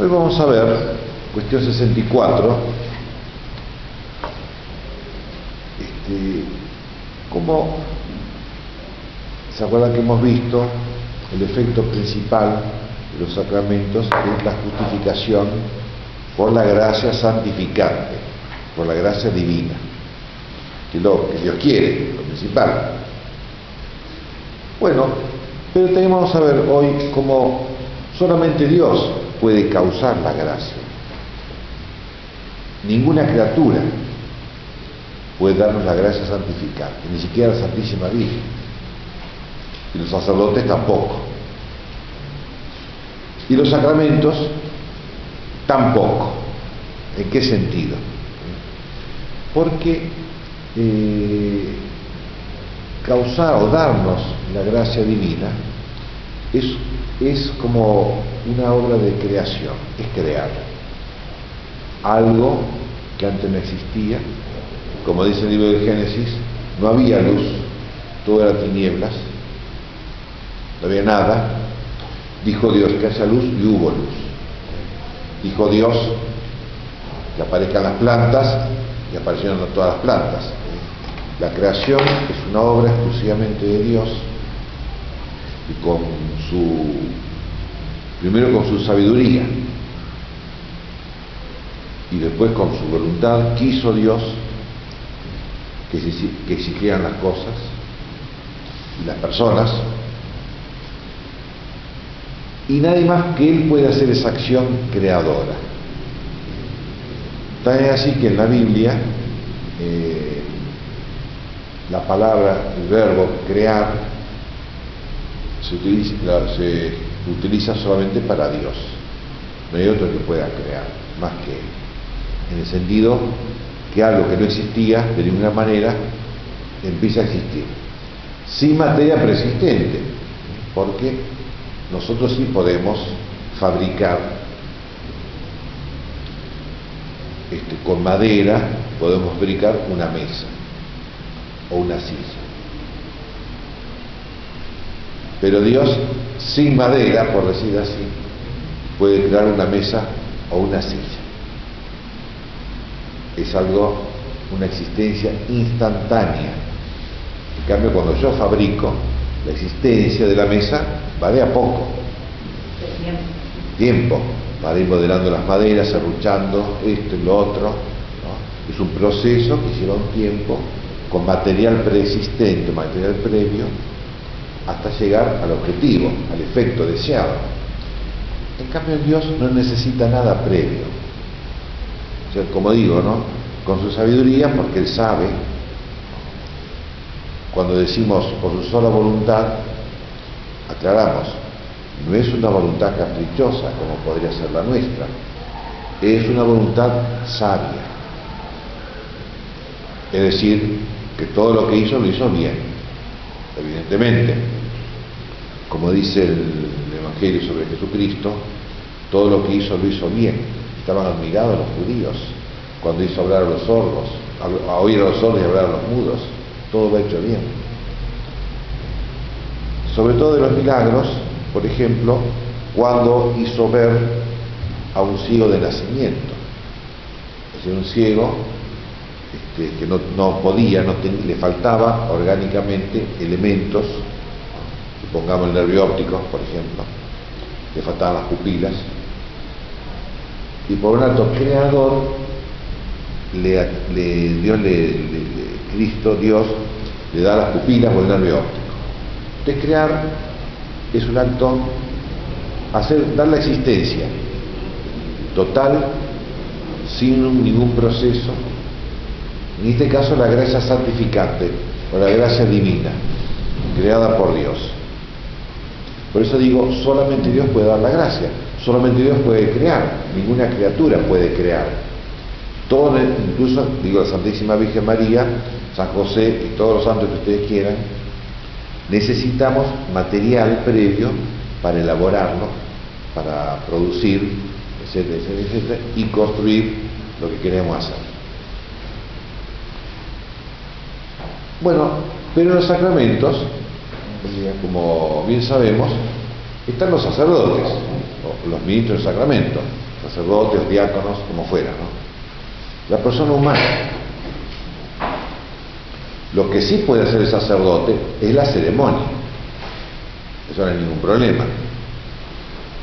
Hoy vamos a ver, cuestión 64, cómo, ¿se acuerdan que hemos visto el efecto principal de los sacramentos es la justificación por la gracia santificante, por la gracia divina, que es lo que Dios quiere, lo principal? Bueno, pero también vamos a ver hoy cómo solamente Dios puede causar la gracia. Ninguna criatura puede darnos la gracia santificante, ni siquiera la Santísima Virgen. Y los sacerdotes tampoco. Y los sacramentos tampoco. ¿En qué sentido? Porque causar o darnos la gracia divina es como una obra de creación, es crear algo que antes no existía. Como dice el libro de Génesis, no había luz, todo era tinieblas, no había nada. Dijo Dios que haya luz y hubo luz. Dijo Dios que aparezcan las plantas y aparecieron todas las plantas. La creación es una obra exclusivamente de Dios, y primero con su sabiduría y después con su voluntad quiso Dios que existieran las cosas y las personas, y nadie más que Él puede hacer esa acción creadora. Tan es así que en la Biblia la palabra, el verbo crear, se utiliza solamente para Dios. No hay otro que pueda crear más que Él, en el sentido que algo que no existía de ninguna manera empieza a existir, sin materia preexistente, porque nosotros sí podemos fabricar con madera, podemos fabricar una mesa o una silla. Pero Dios, sin madera, por decir así, puede crear una mesa o una silla. Es algo, una existencia instantánea. En cambio, cuando yo fabrico, la existencia de la mesa va de a poco. Tiempo. Para ir modelando las maderas, serruchando esto y lo otro, ¿no? Es un proceso que lleva un tiempo, con material preexistente, material previo, hasta llegar al objetivo, al efecto deseado. En cambio, Dios no necesita nada previo. O sea, como digo, ¿no? Con su sabiduría, porque Él sabe. Cuando decimos por su sola voluntad, aclaramos, no es una voluntad caprichosa como podría ser la nuestra, es una voluntad sabia. Es decir, que todo lo que hizo lo hizo bien, evidentemente. Como dice el Evangelio sobre Jesucristo, todo lo que hizo lo hizo bien. Estaban admirados los judíos cuando hizo hablar a los sordos, a oír a los sordos y hablar a los mudos. Todo lo ha hecho bien. Sobre todo de los milagros, por ejemplo, cuando hizo ver a un ciego de nacimiento. Es decir, un ciego que no podía, le faltaba orgánicamente elementos, supongamos el nervio óptico, por ejemplo, le faltaban las pupilas, y por un acto creador, Cristo, Dios, le da las pupilas por el nervio óptico. Entonces, crear es un acto, dar la existencia total, sin ningún proceso. En este caso, la gracia santificante, o la gracia divina, creada por Dios. Por eso digo, solamente Dios puede dar la gracia, solamente Dios puede crear, ninguna criatura puede crear. Todo, incluso, digo, la Santísima Virgen María, San José y todos los santos que ustedes quieran, necesitamos material previo para elaborarlo, para producir, etcétera, etcétera, etcétera, y construir lo que queremos hacer. Bueno, pero en los sacramentos, como bien sabemos, están los sacerdotes, o los ministros del sacramento, sacerdotes, diáconos, como fuera, ¿no? La persona humana. Lo que sí puede hacer el sacerdote es la ceremonia. Eso no es ningún problema.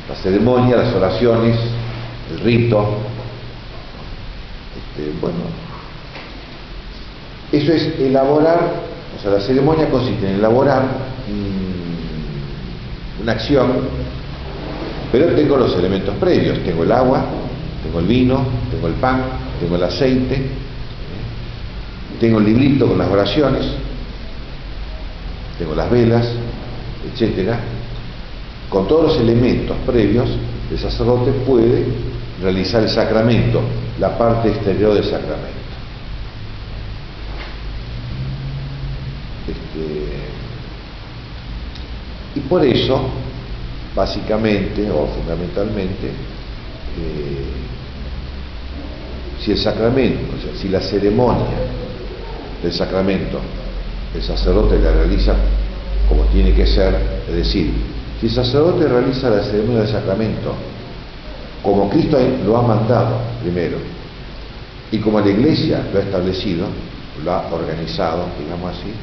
La ceremonia, las oraciones, el rito, bueno, eso es elaborar, o sea, la ceremonia consiste en elaborar una acción, pero tengo los elementos previos, tengo el agua, tengo el vino, tengo el pan, tengo el aceite, tengo el librito con las oraciones, tengo las velas, etcétera. Con todos los elementos previos, el sacerdote puede realizar el sacramento, la parte exterior del sacramento. Y por eso, básicamente o fundamentalmente, si el sacramento, o sea, si la ceremonia del sacramento el sacerdote la realiza como tiene que ser, es decir, si el sacerdote realiza la ceremonia del sacramento como Cristo lo ha mandado primero y como la Iglesia lo ha establecido, lo ha organizado, digamos así,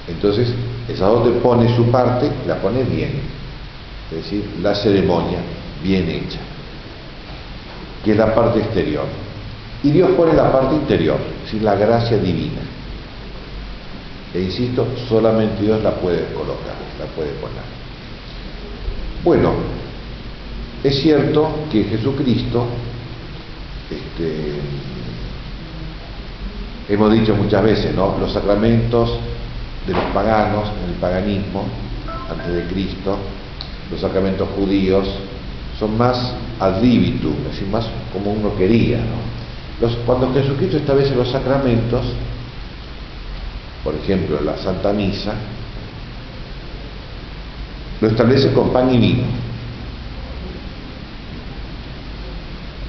entonces el sacerdote pone su parte, la pone bien, es decir, la ceremonia bien hecha, que es la parte exterior, y Dios pone la parte interior, es decir, la gracia divina, e insisto, solamente Dios la puede colocar, la puede poner. Bueno, es cierto que Jesucristo, hemos dicho muchas veces, ¿no?, los sacramentos de los paganos, en el paganismo, antes de Cristo, los sacramentos judíos, son más ad libitum, es decir, más como uno quería, ¿no? Cuando Jesucristo establece los sacramentos, por ejemplo, la Santa Misa, lo establece con pan y vino.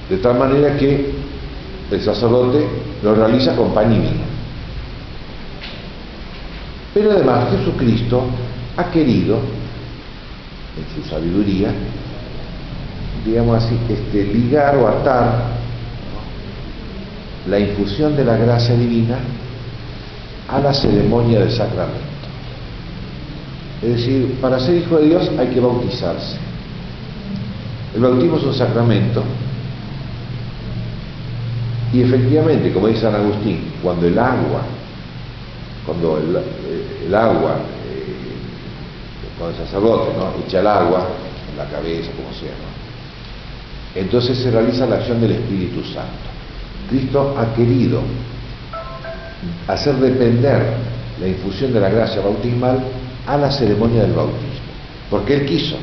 De tal manera que el sacerdote lo realiza con pan y vino. Pero además Jesucristo ha querido, en su sabiduría, digamos así, ligar o atar, ¿no?, la infusión de la gracia divina a la ceremonia del sacramento. Es decir, para ser hijo de Dios hay que bautizarse. El bautismo es un sacramento y efectivamente, como dice San Agustín, cuando el agua, cuando el sacerdote, ¿no?, echa el agua en la cabeza, como sea, ¿no?, entonces se realiza la acción del Espíritu Santo. Cristo ha querido hacer depender la infusión de la gracia bautismal a la ceremonia del bautismo, porque Él quiso,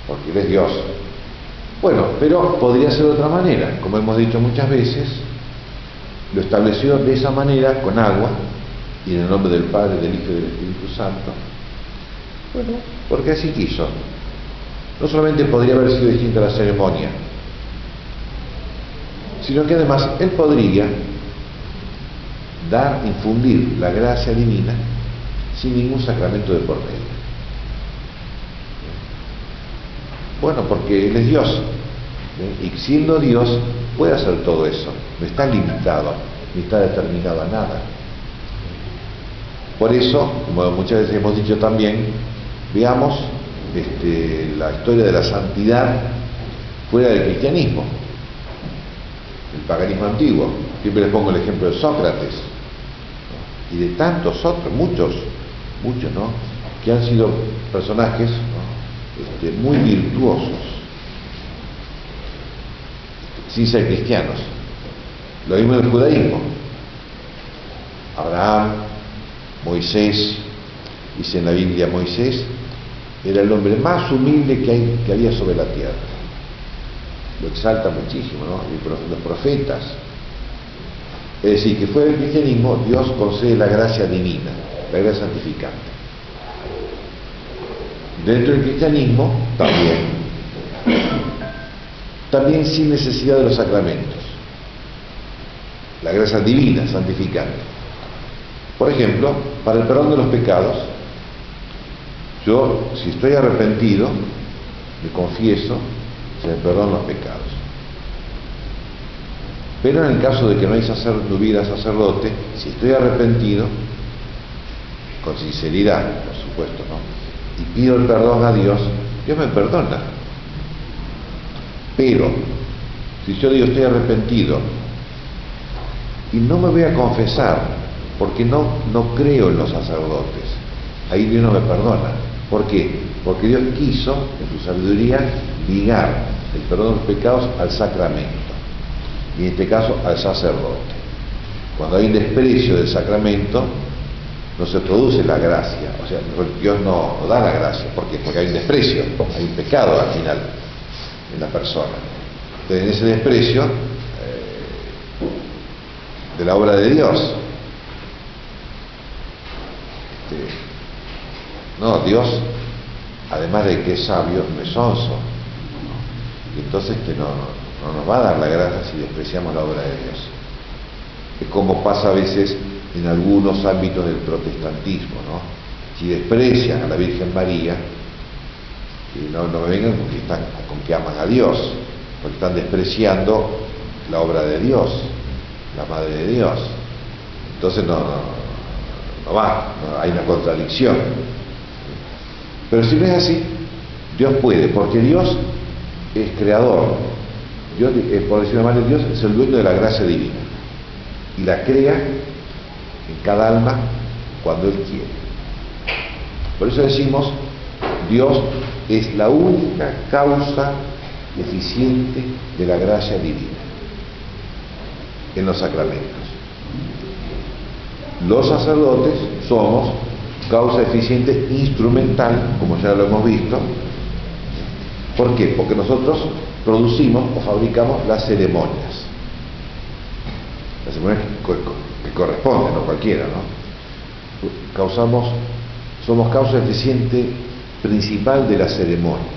porque Él es Dios. Bueno, pero podría ser de otra manera, como hemos dicho muchas veces, lo estableció de esa manera, con agua, y en el nombre del Padre, del Hijo y del Espíritu Santo. Bueno, porque así quiso. No solamente podría haber sido distinta la ceremonia, sino que además Él podría infundir la gracia divina sin ningún sacramento de por medio. Bueno, porque Él es Dios, y siendo Dios puede hacer todo eso, no está limitado, ni está determinado a nada. Por eso, como muchas veces hemos dicho también, veamos la historia de la santidad fuera del cristianismo, el paganismo antiguo. Siempre les pongo el ejemplo de Sócrates, ¿no?, y de tantos otros, muchos, ¿no?, que han sido personajes, ¿no?, muy virtuosos, sin ser cristianos. Lo mismo en el judaísmo. Abraham, Moisés, dice en la Biblia, Moisés era el hombre más humilde que había sobre la tierra. Lo exalta muchísimo, ¿no?, y los profetas. Es decir, que fuera del cristianismo, Dios concede la gracia divina, la gracia santificante. Dentro del cristianismo, también sin necesidad de los sacramentos, la gracia divina, santificante. Por ejemplo, para el perdón de los pecados, yo, si estoy arrepentido, me confieso, se me perdonan los pecados. Pero en el caso de que no hubiera sacerdote, si estoy arrepentido, con sinceridad, por supuesto, ¿no?, y pido el perdón a Dios, Dios me perdona. Pero, si yo digo estoy arrepentido y no me voy a confesar porque no creo en los sacerdotes, ahí Dios no me perdona. ¿Por qué? Porque Dios quiso, en su sabiduría, ligar el perdón de los pecados al sacramento, y en este caso al sacerdote. Cuando hay un desprecio del sacramento, no se produce la gracia, o sea, Dios no da la gracia. ¿Por qué? Porque hay un desprecio, hay un pecado al final en la persona. Entonces, en ese desprecio de la obra de Dios, Dios, además de que es sabio, no es onzo, y entonces no nos va a dar la gracia si despreciamos la obra de Dios. Es como pasa a veces en algunos ámbitos del protestantismo, ¿no? Si desprecian a la Virgen María, y no me vengan con que aman a Dios, porque están despreciando la obra de Dios, la Madre de Dios. Entonces no hay una contradicción. Pero si no es así, Dios puede, porque Dios es creador. Dios, por decirlo de manera, Dios es el dueño de la gracia divina y la crea en cada alma cuando Él quiere. Por eso decimos, Dios es la única causa eficiente de la gracia divina en los sacramentos. Los sacerdotes somos causa eficiente instrumental, como ya lo hemos visto. ¿Por qué? Porque nosotros producimos o fabricamos las ceremonias que corresponden, no cualquiera, ¿no? Somos causa eficiente principal de la ceremonia,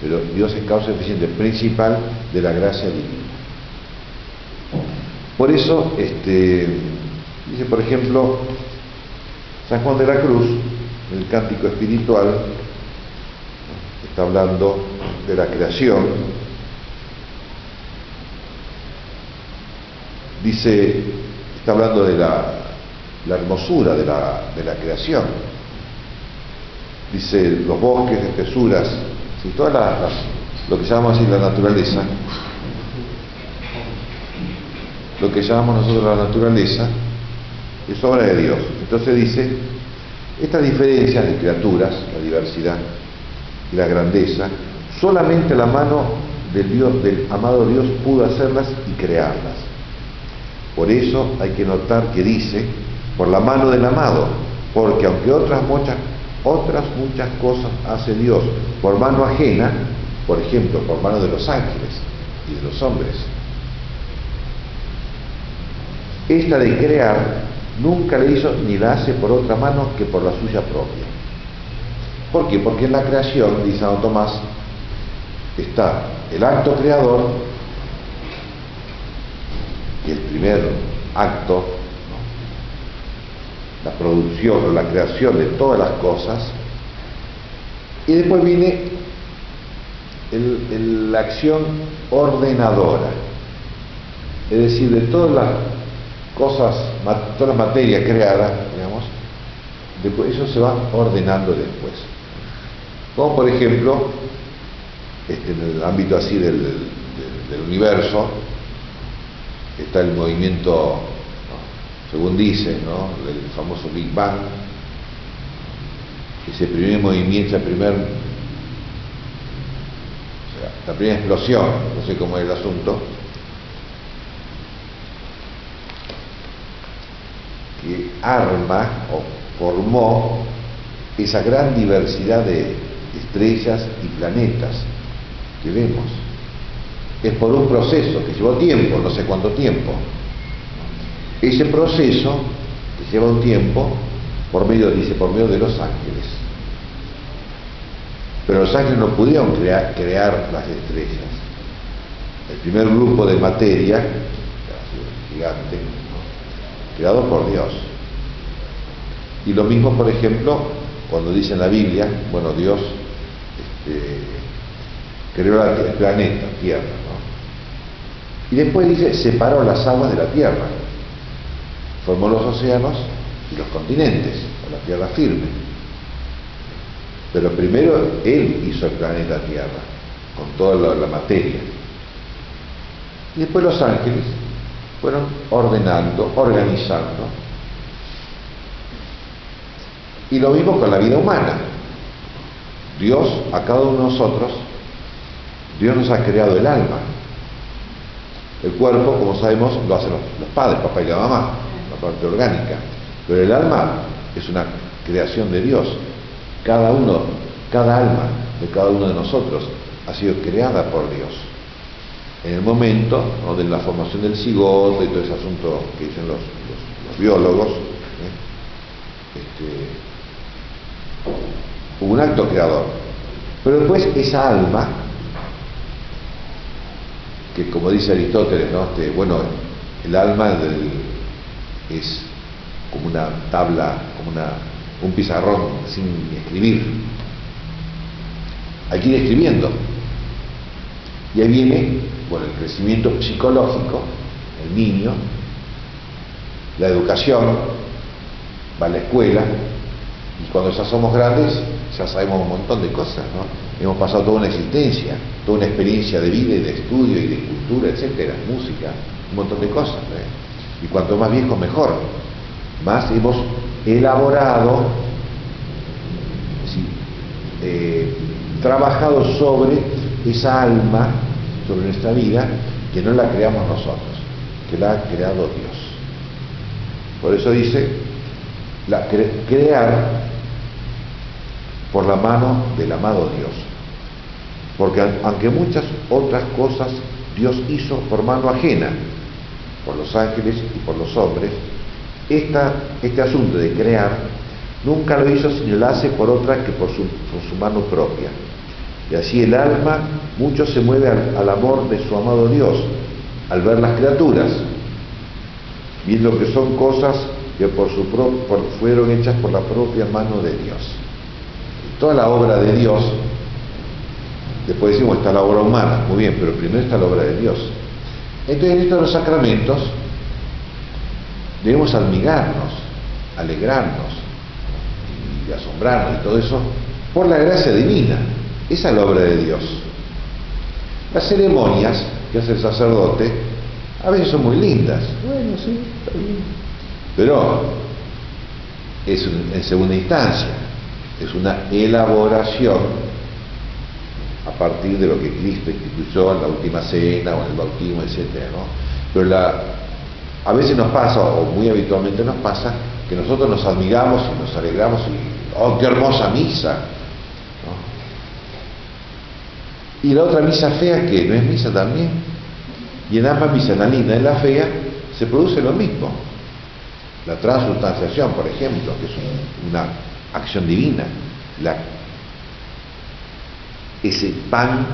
pero Dios es causa eficiente principal de la gracia divina. Por eso, dice, por ejemplo, San Juan de la Cruz, en el Cántico Espiritual, está hablando de la creación. Dice, está hablando de la hermosura de la creación. Dice, los bosques, espesuras, ¿sí? Lo que llamamos así la naturaleza, lo que llamamos nosotros la naturaleza, es obra de Dios. Entonces dice, estas diferencias de criaturas, la diversidad y la grandeza, solamente la mano del amado Dios pudo hacerlas y crearlas. Por eso hay que notar que dice, por la mano del amado, porque aunque otras muchas cosas hace Dios por mano ajena, por ejemplo, por mano de los ángeles y de los hombres, esta de crear nunca le hizo ni la hace por otra mano que por la suya propia. ¿Por qué? Porque en la creación, dice Santo Tomás, está el acto creador, y el primer acto, la producción o la creación de todas las cosas, y después viene la acción ordenadora, es decir, de todas las cosas, todas las materias creadas, digamos, después eso se va ordenando después. Como por ejemplo, en el ámbito así del universo, está el movimiento, ¿no?, según dicen, ¿no?, el famoso Big Bang, ese primer movimiento, la primera explosión, no sé cómo es el asunto, que arma o formó esa gran diversidad de estrellas y planetas que vemos. Es por un proceso que llevó tiempo, no sé cuánto tiempo. Ese proceso que lleva un tiempo por medio de los ángeles. Pero los ángeles no pudieron crear las estrellas. El primer grupo de materia, gigante, ¿no?, creado por Dios. Y lo mismo, por ejemplo, cuando dice en la Biblia, bueno, Dios creó el planeta, Tierra, ¿no? Y después dice, separó las aguas de la Tierra, formó los océanos y los continentes, o la Tierra firme. Pero primero Él hizo el planeta Tierra, con toda la materia. Y después los ángeles fueron ordenando, organizando. Y lo mismo con la vida humana. Dios, a cada uno de nosotros, Dios nos ha creado el alma. El cuerpo, como sabemos, lo hacen los padres, papá y la mamá, la parte orgánica. Pero el alma es una creación de Dios. Cada alma de cada uno de nosotros ha sido creada por Dios. En el momento, ¿no?, de la formación del cigoto y todo ese asunto que dicen los biólogos, hubo un acto creador. Pero después esa alma, que como dice Aristóteles, ¿no?, bueno, el alma es como una tabla, como un pizarrón sin escribir. Hay que ir escribiendo. Y ahí viene, bueno, el crecimiento psicológico, el niño, la educación, va a la escuela, y cuando ya somos grandes, ya sabemos un montón de cosas, ¿no? Hemos pasado toda una existencia, toda una experiencia de vida y de estudio y de cultura, etcétera, música, un montón de cosas, ¿eh? Y cuanto más viejo, mejor. Más hemos elaborado, trabajado sobre esa alma, sobre nuestra vida, que no la creamos nosotros, que la ha creado Dios. Por eso dice, crear por la mano del amado Dios. Porque aunque muchas otras cosas Dios hizo por mano ajena, por los ángeles y por los hombres, este asunto de crear nunca lo hizo sino lo hace por otra que por su mano propia. Y así el alma mucho se mueve al amor de su amado Dios, al ver las criaturas, viendo que son cosas que fueron hechas por la propia mano de Dios. Y toda la obra de Dios, después decimos está la obra humana, muy bien, pero primero está la obra de Dios. Entonces en estos los sacramentos debemos admirarnos, alegrarnos y asombrarnos y todo eso por la gracia divina. Esa es la obra de Dios. Las ceremonias que hace el sacerdote a veces son muy lindas. Bueno, sí, está bien. Pero es en segunda instancia, es una elaboración a partir de lo que Cristo instituyó en la última cena o en el bautismo, etcétera, ¿no? Pero a veces nos pasa, o muy habitualmente nos pasa, que nosotros nos admiramos y nos alegramos y ¡oh, qué hermosa misa! Y la otra misa fea, que no es misa también. Y en ambas misas, en la linda y en la fea, se produce lo mismo. La transustanciación, por ejemplo, que es una acción divina. Ese pan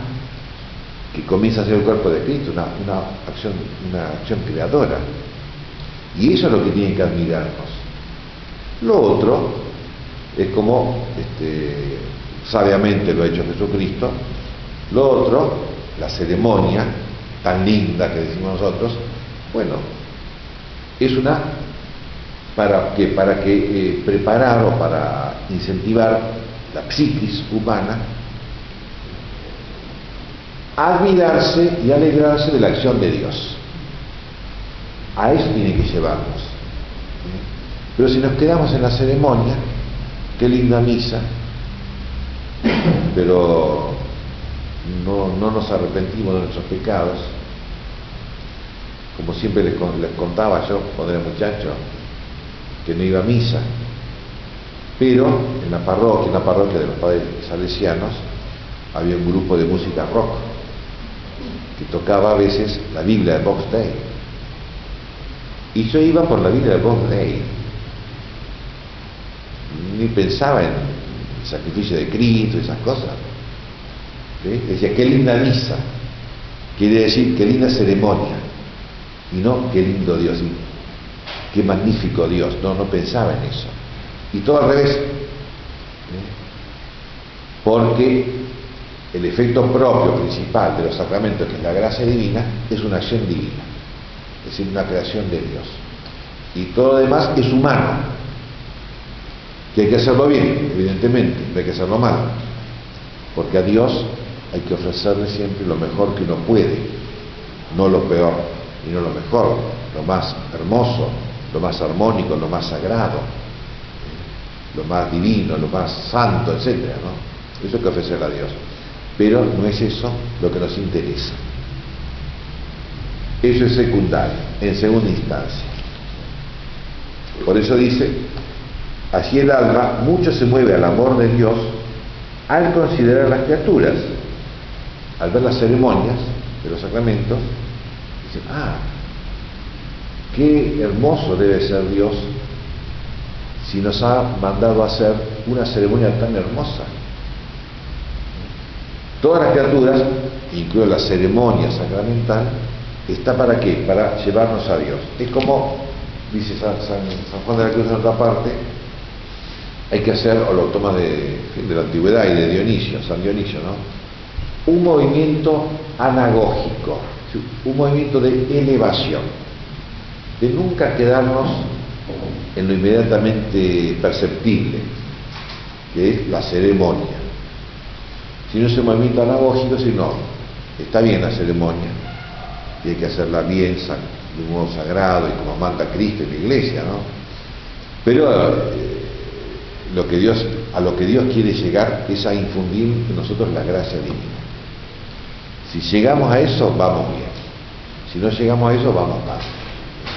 que comienza a ser el cuerpo de Cristo, una acción creadora. Y eso es lo que tiene que admirarnos. Lo otro es como sabiamente lo ha hecho Jesucristo. Lo otro, la ceremonia tan linda que decimos nosotros, bueno, es para preparar o para incentivar la psiquis humana a admirarse y alegrarse de la acción de Dios. A eso tiene que llevarnos. Pero si nos quedamos en la ceremonia, qué linda misa, pero no nos arrepentimos de nuestros pecados, como siempre les contaba yo cuando era muchacho, que no iba a misa, pero en la parroquia de los padres salesianos, había un grupo de música rock que tocaba a veces la Biblia de Box Day, y yo iba por la Biblia de Box Day, ni pensaba en el sacrificio de Cristo y esas cosas. ¿Sí? Decía, qué linda misa, quiere decir qué linda ceremonia, y no qué lindo Dios, y qué magnífico Dios. No pensaba en eso. Y todo al revés, porque el efecto propio principal de los sacramentos, que es la gracia divina, es una acción divina, es decir, una creación de Dios. Y todo lo demás es humano, que hay que hacerlo bien, evidentemente, no hay que hacerlo mal, porque a Dios hay que ofrecerle siempre lo mejor que uno puede, no lo peor, y no lo mejor, lo más hermoso, lo más armónico, lo más sagrado, lo más divino, lo más santo, etcétera, ¿no? Eso hay que ofrecerle a Dios. Pero no es eso lo que nos interesa. Eso es secundario, en segunda instancia. Por eso dice, así el alma mucho se mueve al amor de Dios al considerar las criaturas, al ver las ceremonias de los sacramentos, dicen, qué hermoso debe ser Dios si nos ha mandado a hacer una ceremonia tan hermosa. Todas las criaturas, incluida la ceremonia sacramental, está ¿para qué? Para llevarnos a Dios. Es como, dice San Juan de la Cruz en otra parte, hay que hacer, o lo toma de la antigüedad y de Dionisio, San Dionisio, ¿no? Un movimiento anagógico, un movimiento de elevación, de nunca quedarnos en lo inmediatamente perceptible, que es la ceremonia. Si no es un movimiento anagógico, sino está bien la ceremonia, y hay que hacerla bien, de un modo sagrado y como manda Cristo en la iglesia, ¿no? Pero a lo que Dios quiere llegar es a infundir en nosotros la gracia divina. Si llegamos a eso, vamos bien. Si no llegamos a eso, vamos mal.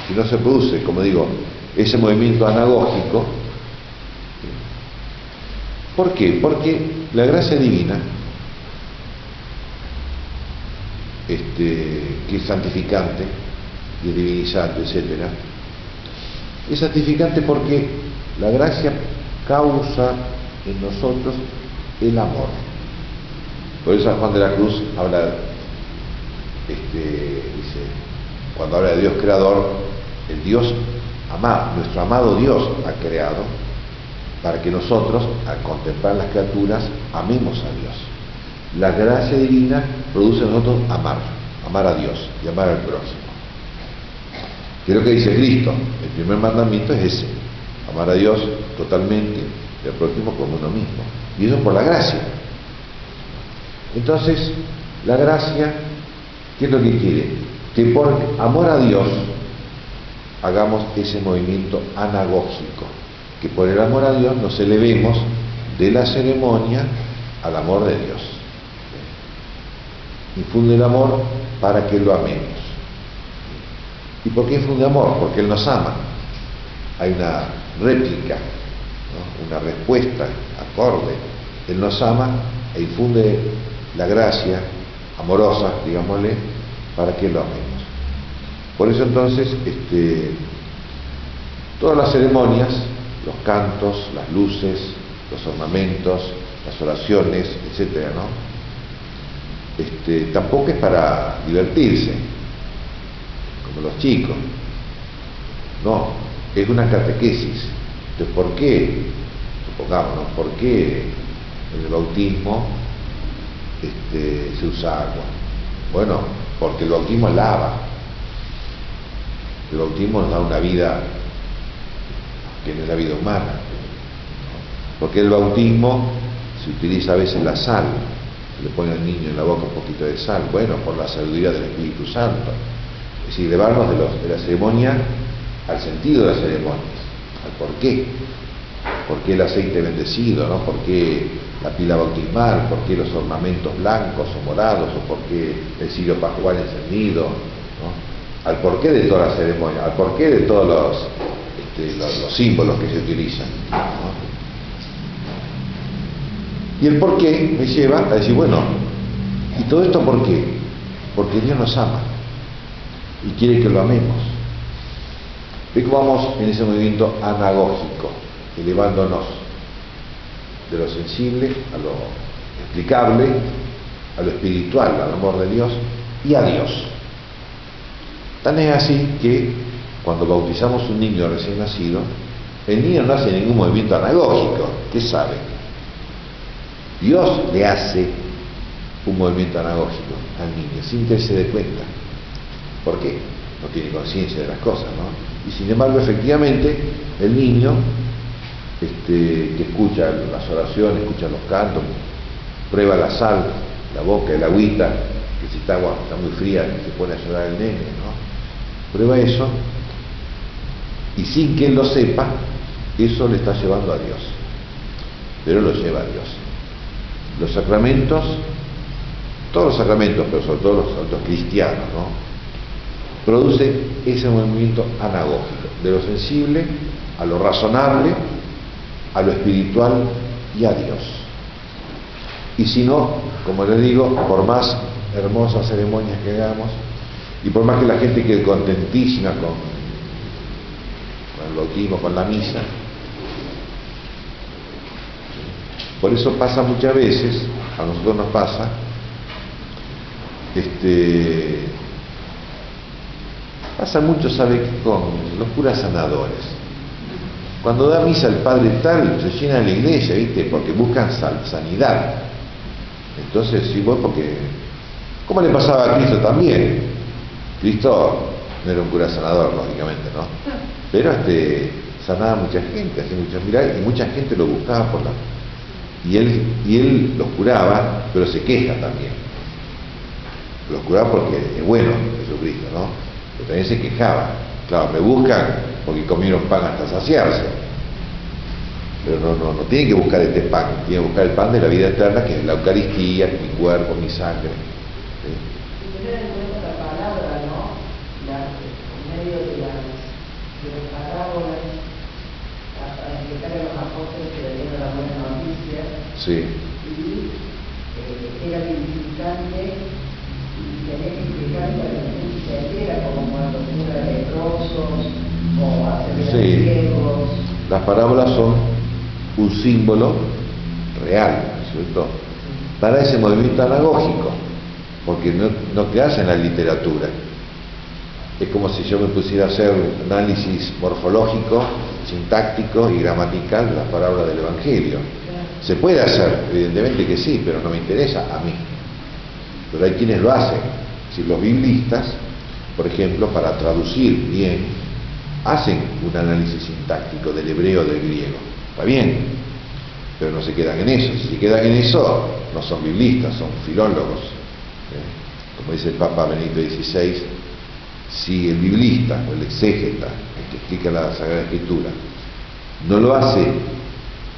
Si no se produce, como digo, ese movimiento anagógico, ¿por qué? Porque la gracia divina, que es santificante y es divinizante, etcétera, es santificante porque la gracia causa en nosotros el amor. Por eso San Juan de la Cruz habla, dice, cuando habla de Dios creador, el Dios amado, nuestro amado Dios ha creado para que nosotros, al contemplar las criaturas, amemos a Dios. La gracia divina produce en nosotros amar a Dios y amar al próximo. Que es lo que dice Cristo. El primer mandamiento es ese: amar a Dios totalmente y al prójimo como uno mismo. Y eso por la gracia. Entonces, la gracia, ¿qué es lo que quiere? Que por amor a Dios hagamos ese movimiento anagógico, que por el amor a Dios nos elevemos de la ceremonia al amor de Dios. Infunde el amor para que lo amemos. ¿Y por qué infunde amor? Porque Él nos ama. Hay una réplica, ¿no? Una respuesta acorde. Él nos ama e infunde la gracia amorosa, digámosle, para que lo amemos. Por eso entonces, todas las ceremonias, los cantos, las luces, los ornamentos, las oraciones, etcétera, ¿no? Tampoco es para divertirse, como los chicos. No, es una catequesis. Entonces, ¿por qué? Supongámonos, ¿por qué en el bautismo se usa agua? Bueno, porque el bautismo lava. El bautismo nos da una vida que no es la vida humana. Porque el bautismo se utiliza a veces la sal, le pone al niño en la boca un poquito de sal, bueno, por la sabiduría del Espíritu Santo. Es decir, llevarnos de la ceremonia al sentido de las ceremonias, al por qué. ¿Por qué el aceite bendecido? ¿No? ¿Por qué la pila bautismal? ¿Por qué los ornamentos blancos o morados? ¿O por qué el cirio pascual encendido? ¿No? Al porqué de toda la ceremonia, al porqué de todos los símbolos que se utilizan, ¿no? Y el porqué me lleva a decir, bueno, ¿y todo esto por qué? Porque Dios nos ama y quiere que lo amemos. ¿Ve cómo vamos en ese movimiento anagógico, elevándonos de lo sensible a lo explicable, a lo espiritual, al amor de Dios y a Dios? Tan es así que cuando bautizamos un niño recién nacido, el niño no hace ningún movimiento anagógico. ¿Qué sabe? Dios le hace un movimiento anagógico al niño, sin que él se dé cuenta. ¿Por qué? No tiene conciencia de las cosas, ¿no? Y sin embargo, efectivamente, el niño que escucha las oraciones, escucha los cantos, prueba la sal, la boca, el agüita, que si está muy fría, se pone a llorar el nene, ¿no? Prueba eso, y sin que él lo sepa, eso le está llevando a Dios. Pero lo lleva a Dios. Los sacramentos, todos los sacramentos, pero sobre todo los santos cristianos, ¿no?, producen ese movimiento anagógico, de lo sensible a lo razonable, a lo espiritual y a Dios. Y si no, como les digo, por más hermosas ceremonias que hagamos, y por más que la gente quede contentísima con el bautismo, con la misa, por eso pasa muchas veces, a nosotros nos pasa, pasa mucho, ¿sabe?, con los curas sanadores. Cuando da misa el padre tal, se llena la iglesia, ¿viste?, porque buscan sanidad. Entonces, sí, vos, porque, ¿cómo le pasaba a Cristo también? Cristo no era un cura sanador, lógicamente, ¿no? Pero sanaba a mucha gente, hacía muchos milagros, y mucha gente lo buscaba por la... Y él los curaba, pero se queja también. Los curaba porque es bueno Jesucristo, ¿no? Pero también se quejaba. Claro, me buscan porque comieron pan hasta saciarse. Pero no tienen que buscar este pan, tienen que buscar el pan de la vida eterna, que es la Eucaristía, que es mi cuerpo, mi sangre. ¿Sí? Y tener en cuenta la palabra, ¿no? En medio de las parábolas, para explicar a los apóstoles que le dieron la buena noticia. Sí. Y era vivificante y tenía que explicar para que la gente se entera, como cuando cura leprosos o hace ver ciegos. Las parábolas son un símbolo real, ¿no es cierto?, para ese movimiento anagógico, porque no quedas en la literatura. Es como si yo me pusiera a hacer un análisis morfológico, sintáctico y gramatical de las parábolas del Evangelio. Se puede hacer, evidentemente que sí, pero no me interesa a mí. Pero hay quienes lo hacen. Si los biblistas, por ejemplo, para traducir bien, hacen un análisis sintáctico del hebreo o del griego. Está bien, pero no se quedan en eso. Si se quedan en eso, no son biblistas, son filólogos. Como dice el Papa Benedicto XVI, si el biblista o el exégeta, el que explica la Sagrada Escritura, no lo hace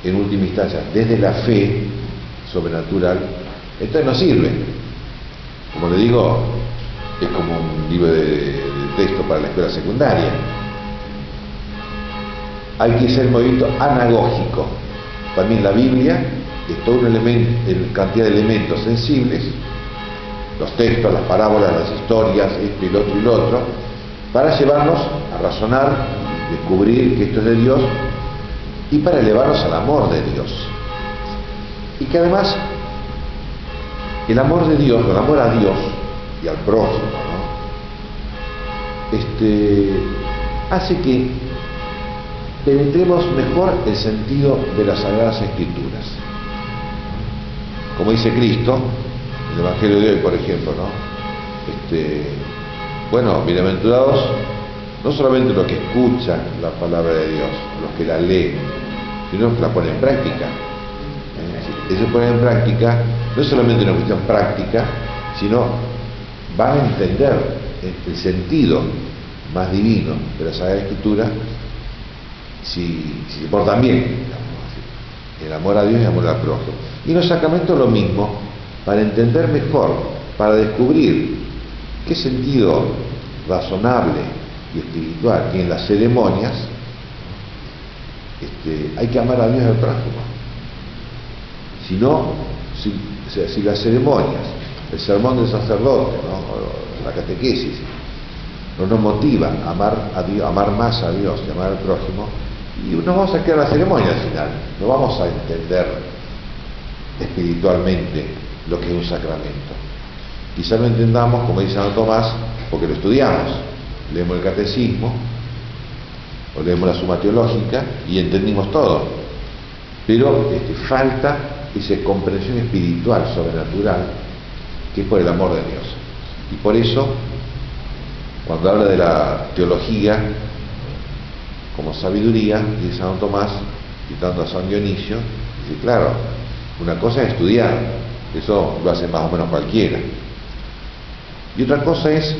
en última instancia desde la fe sobrenatural, entonces no sirve. Como le digo, es como un libro de texto para la escuela secundaria. Hay que ser movimiento anagógico. También la Biblia es todo un elemento, cantidad de elementos sensibles, los textos, las parábolas, las historias, esto y lo otro y lo otro, para llevarnos a razonar, descubrir que esto es de Dios y para elevarnos al amor de Dios. Y que además el amor de Dios, el amor a Dios y al prójimo, ¿no?, hace que penetremos mejor el sentido de las Sagradas Escrituras. Como dice Cristo, en el Evangelio de hoy, por ejemplo, ¿no?, bueno, bienaventurados no solamente los que escuchan la palabra de Dios, los que la leen, sino que la ponen en práctica. Eso poner en práctica no es solamente una cuestión práctica, sino van a entender el sentido más divino de la Sagrada Escritura si se portan bien, digamos, el amor a Dios y el amor al prójimo. Y los sacramentos lo mismo, para entender mejor, para descubrir qué sentido razonable y espiritual tienen las ceremonias, hay que amar a Dios y al prójimo. Si no, si las ceremonias, el sermón del sacerdote, ¿no?, la catequesis, no nos motiva a amar a Dios, amar más a Dios y amar al prójimo, y nos vamos a quedar en la ceremonia al final, no vamos a entender espiritualmente lo que es un sacramento. Quizá lo entendamos, como dice Santo Tomás, porque lo estudiamos, leemos el catecismo o leemos la suma teológica y entendimos todo, pero falta esa comprensión espiritual, sobrenatural, que es por el amor de Dios. Y por eso, cuando habla de la teología como sabiduría, dice Santo Tomás, citando a San Dionisio, dice, claro, una cosa es estudiar, eso lo hace más o menos cualquiera. Y otra cosa es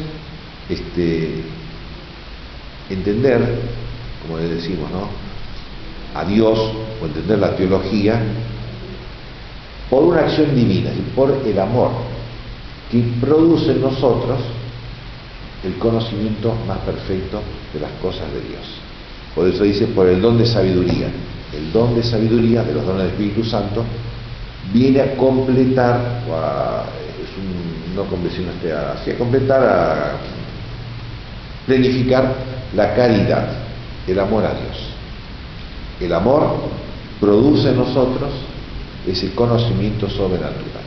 entender, como le decimos, ¿no?, a Dios, o entender la teología por una acción divina, por el amor que produce en nosotros el conocimiento más perfecto de las cosas de Dios. Por eso dice, por el don de sabiduría. El don de sabiduría, de los dones del Espíritu Santo, viene a completar, a planificar la caridad, el amor a Dios. El amor produce en nosotros ese conocimiento sobrenatural.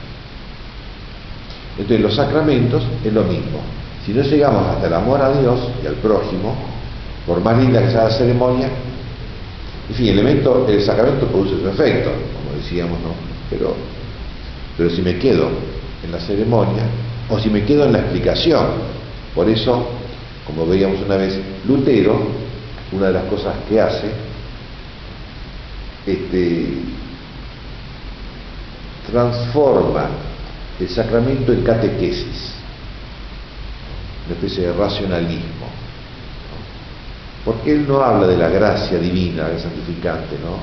Entonces los sacramentos es lo mismo. Si no llegamos hasta el amor a Dios y al prójimo, por más linda que sea la ceremonia, en fin, el sacramento produce su efecto, como decíamos, ¿no? Pero si me quedo en la ceremonia, o si me quedo en la explicación, por eso, como veíamos una vez, Lutero, una de las cosas que hace, transforma el sacramento en catequesis, una especie de racionalismo, ¿no? Porque él no habla de la gracia divina, del santificante, ¿no?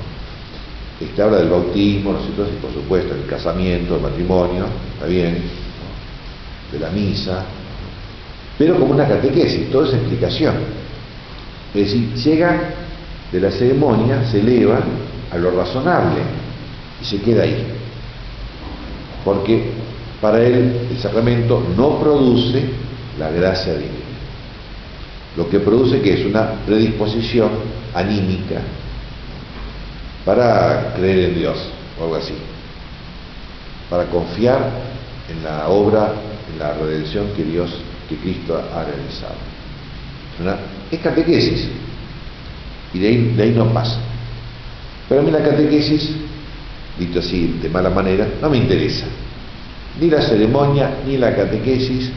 Habla del bautismo, ¿no? Entonces, por supuesto, el casamiento, el matrimonio, está bien, ¿no?, de la misa, pero como una catequesis, toda esa explicación. Es decir, llega de la ceremonia, se eleva a lo razonable y se queda ahí. Porque para él el sacramento no produce la gracia divina. Lo que produce que es una predisposición anímica para creer en Dios, o algo así, para confiar en la obra, en la redención que Cristo ha realizado. Es catequesis, y de ahí no pasa. Pero a mí la catequesis, dicho así de mala manera, no me interesa. Ni la ceremonia, ni la catequesis,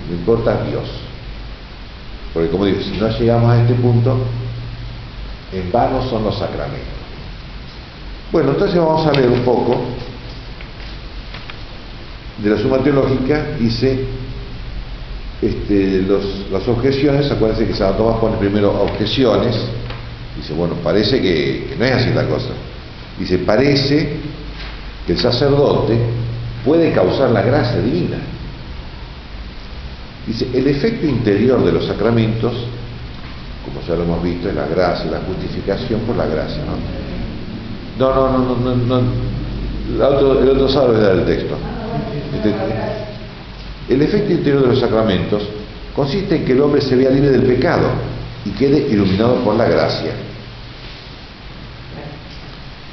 me importa Dios. Porque como digo, si no llegamos a este punto, en vano son los sacramentos. Bueno, entonces vamos a leer un poco de la Suma Teológica. Dice las objeciones. Acuérdense que Santo Tomás pone primero objeciones. Dice, bueno, parece que no es así la cosa. Dice, parece que el sacerdote puede causar la gracia divina. Dice, el efecto interior de los sacramentos, como ya lo hemos visto, es la gracia, la justificación por la gracia, ¿no? No. El otro sabe dar el texto. El efecto interior de los sacramentos consiste en que el hombre se vea libre del pecado y quede iluminado por la gracia.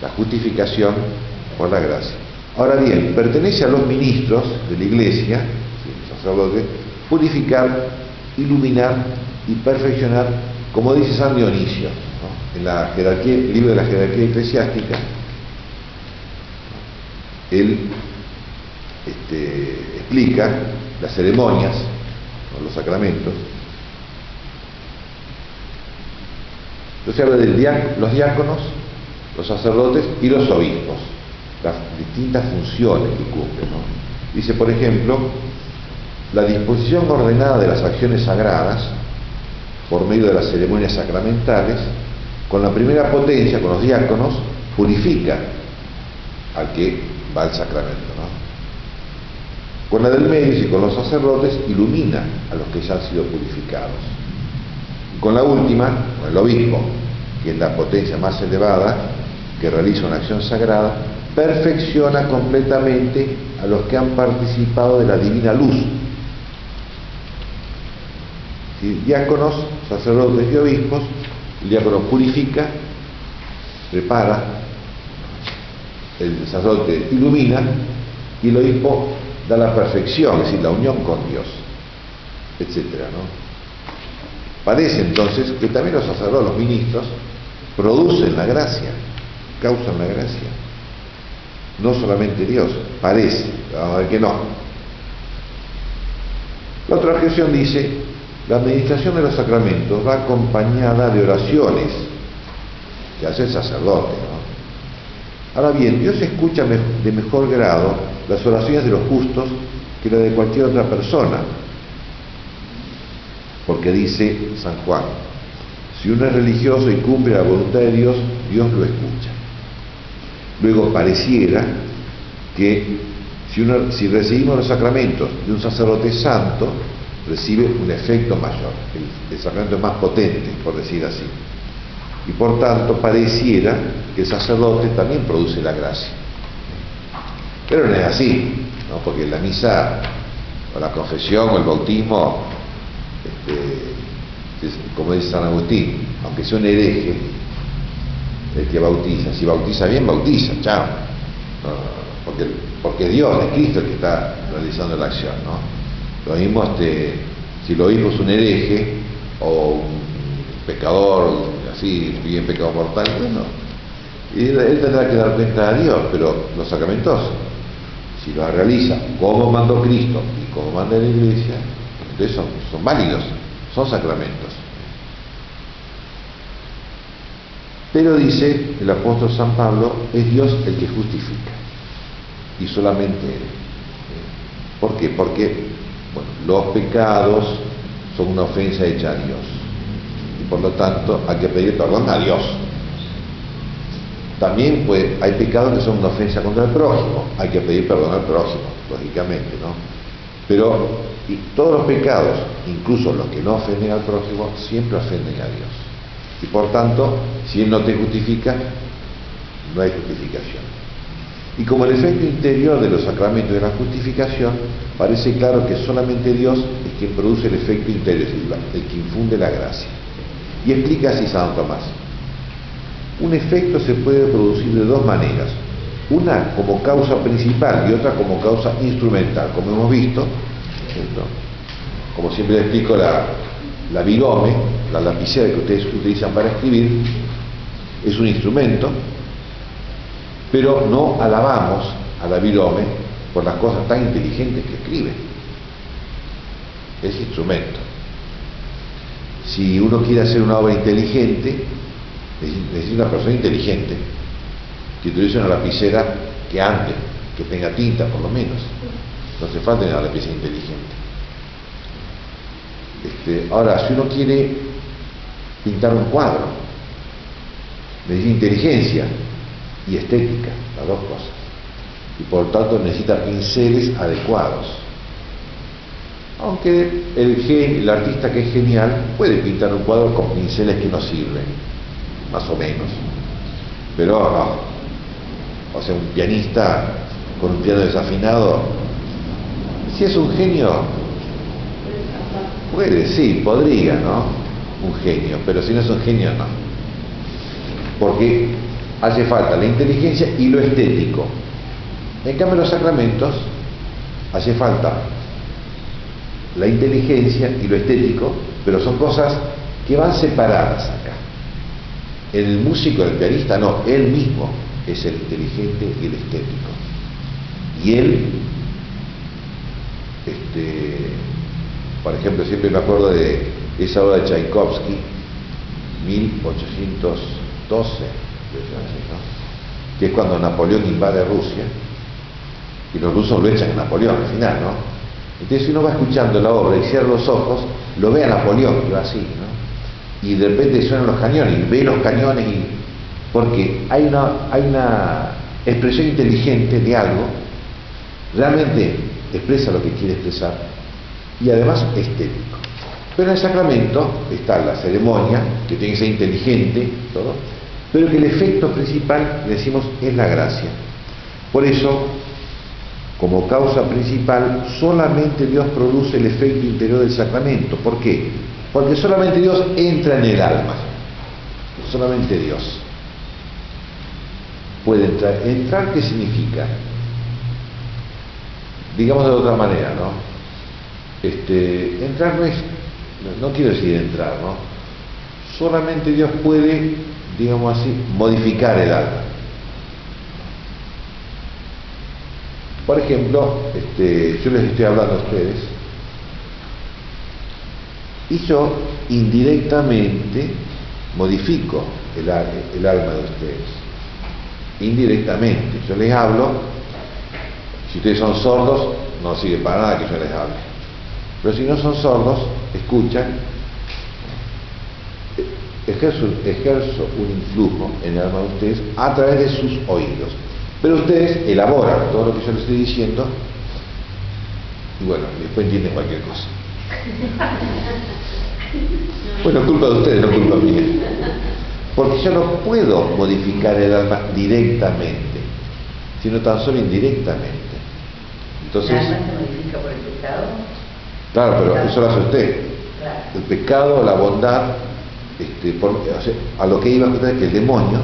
La justificación por la gracia. Ahora bien, pertenece a los ministros de la Iglesia, los sacerdotes, purificar, iluminar y perfeccionar, como dice San Dionisio, ¿no?, en la jerarquía, el libro de la jerarquía eclesiástica. Él explica las ceremonias, ¿no?, los sacramentos. Entonces habla de los diáconos, los sacerdotes y los obispos, las distintas funciones que cumplen, ¿no? Dice, por ejemplo, la disposición ordenada de las acciones sagradas por medio de las ceremonias sacramentales, con la primera potencia, con los diáconos, purifica al que va al sacramento, ¿no? Con la del medio y con los sacerdotes, ilumina a los que ya han sido purificados. Y con la última, con el obispo, que es la potencia más elevada, que realiza una acción sagrada, perfecciona completamente a los que han participado de la divina luz. ¿Sí? Diáconos, sacerdotes y obispos. El diácono purifica, prepara, el sacerdote ilumina y el obispo da la perfección, es decir, la unión con Dios, etcétera, ¿no? Parece entonces que también los sacerdotes, los ministros, producen la gracia, causan la gracia. No solamente Dios, parece, vamos a ver que no. La otra objeción dice: la administración de los sacramentos va acompañada de oraciones que hace el sacerdote, ¿no? Ahora bien, Dios escucha de mejor grado las oraciones de los justos que la de cualquier otra persona, porque dice San Juan: si uno es religioso y cumple la voluntad de Dios, Dios lo escucha. Luego pareciera que si recibimos los sacramentos de un sacerdote santo, recibe un efecto mayor, el sacramento es más potente, por decir así, y por tanto pareciera que el sacerdote también produce la gracia. Pero no es así, ¿no? Porque la misa o la confesión o el bautismo, como dice San Agustín, aunque sea un hereje el que bautiza, si bautiza bien, bautiza, chao, porque es Dios, es Cristo el que está realizando la acción, ¿no? Lo mismo si lo mismo es un hereje o un pecador, así, bien pecado mortal, bueno, y él tendrá que dar cuenta a Dios, pero los sacramentos, si los realiza como mandó Cristo y como manda la Iglesia, entonces son válidos, son sacramentos. Pero dice el apóstol San Pablo, es Dios el que justifica, y solamente Él. ¿Por qué? Porque los pecados son una ofensa hecha a Dios, y por lo tanto hay que pedir perdón a Dios. También hay pecados que son una ofensa contra el prójimo, hay que pedir perdón al prójimo, lógicamente, ¿no? Pero todos los pecados, incluso los que no ofenden al prójimo, siempre ofenden a Dios. Y por tanto, si Él no te justifica, no hay justificación. Y como el efecto interior de los sacramentos de la justificación, parece claro que solamente Dios es quien produce el efecto interior, el que infunde la gracia. Y explica así Santo Tomás: un efecto se puede producir de dos maneras, una como causa principal y otra como causa instrumental, como hemos visto, ¿cierto? Como siempre les explico, la virome, la lapicera que ustedes utilizan para escribir, es un instrumento, pero no alabamos a la virome por las cosas tan inteligentes que escribe. Es instrumento. Si uno quiere hacer una obra inteligente, necesita una persona inteligente que utilice una lapicera que ande, que tenga tinta por lo menos. No hace falta una lapicera inteligente. Ahora, si uno quiere pintar un cuadro, necesita inteligencia y estética, las dos cosas, y por tanto necesita pinceles adecuados. Aunque el artista que es genial puede pintar un cuadro con pinceles que no sirven, más o menos, pero no. O sea, un pianista con un piano desafinado, si es un genio, puede, sí, podría, ¿no? Un genio, pero si no es un genio, no. Porque hace falta la inteligencia y lo estético. En cambio, los sacramentos hace falta la inteligencia y lo estético, pero son cosas que van separadas acá. En el músico, el pianista, no, él mismo es el inteligente y el estético. Y él, por ejemplo, siempre me acuerdo de esa obra de Tchaikovsky, 1812, ¿no? Que es cuando Napoleón invade Rusia y los rusos lo echan a Napoleón al final, ¿no? Entonces, si uno va escuchando la obra y cierra los ojos, lo ve a Napoleón, que va así, ¿no? Y de repente suenan los cañones, y ve los cañones, porque hay una expresión inteligente de algo, realmente expresa lo que quiere expresar, y además estético. Pero en el sacramento está la ceremonia, que tiene que ser inteligente, todo, pero que el efecto principal, decimos, es la gracia. Por eso, como causa principal, solamente Dios produce el efecto interior del sacramento. ¿Por qué? Porque solamente Dios entra en el alma. Solamente Dios puede entrar. ¿Entrar qué significa? Digamos de otra manera, ¿no? Entrar no quiero decir entrar, ¿no? Solamente Dios puede, digamos así, modificar el alma. Por ejemplo, yo les estoy hablando a ustedes Y yo indirectamente modifico el alma de ustedes. Indirectamente. Yo les hablo, si ustedes son sordos, no sirve para nada que yo les hable. Pero si no son sordos, escuchan, ejerzo un influjo en el alma de ustedes a través de sus oídos. Pero ustedes elaboran todo lo que yo les estoy diciendo y bueno, después entienden cualquier cosa. Bueno, culpa de ustedes, no culpa mía. Porque yo no puedo modificar el alma directamente, sino tan solo indirectamente. Entonces, ¿El alma se modifica por el pecado? Claro, pero eso lo hace usted. Claro. El pecado, la bondad, o sea, a lo que iba a contar es que el demonio,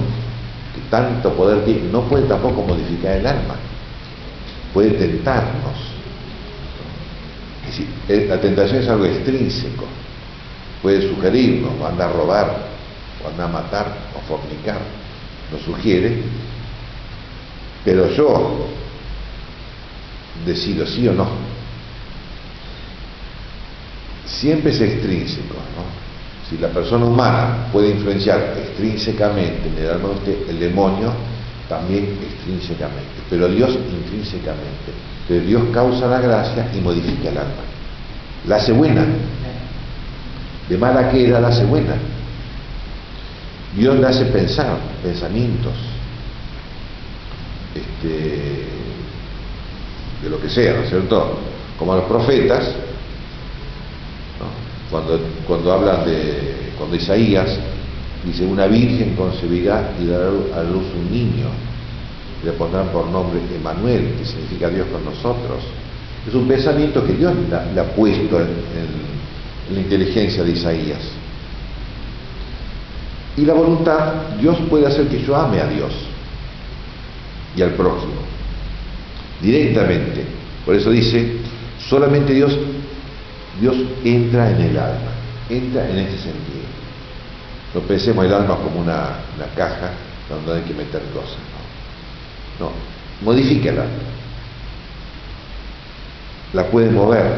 que tanto poder tiene, no puede tampoco modificar el alma. Puede tentarnos. Es decir, la tentación es algo extrínseco. Puede sugerirnos, o anda a robar, o anda a matar, o fornicar. Nos sugiere, pero yo decido sí o no. Siempre es extrínseco, ¿no? Si la persona humana puede influenciar extrínsecamente en el alma de usted, el demonio también extrínsecamente, pero Dios intrínsecamente. Entonces Dios causa la gracia y modifica el alma. La hace buena. De mala que era, la hace buena. Dios le hace pensar, pensamientos, de lo que sea, ¿no es cierto? Como a los profetas, ¿no? Cuando hablan cuando Isaías dice, una virgen concebirá y dará a luz un niño, le pondrán por nombre Emmanuel, que significa Dios con nosotros. Es un pensamiento que Dios le ha puesto en la inteligencia de Isaías. Y la voluntad, Dios puede hacer que yo ame a Dios y al prójimo directamente. Por eso dice, solamente Dios entra en el alma, entra en ese sentido. No pensemos el alma como una caja donde hay que meter cosas, no, modifica el alma, la puede mover,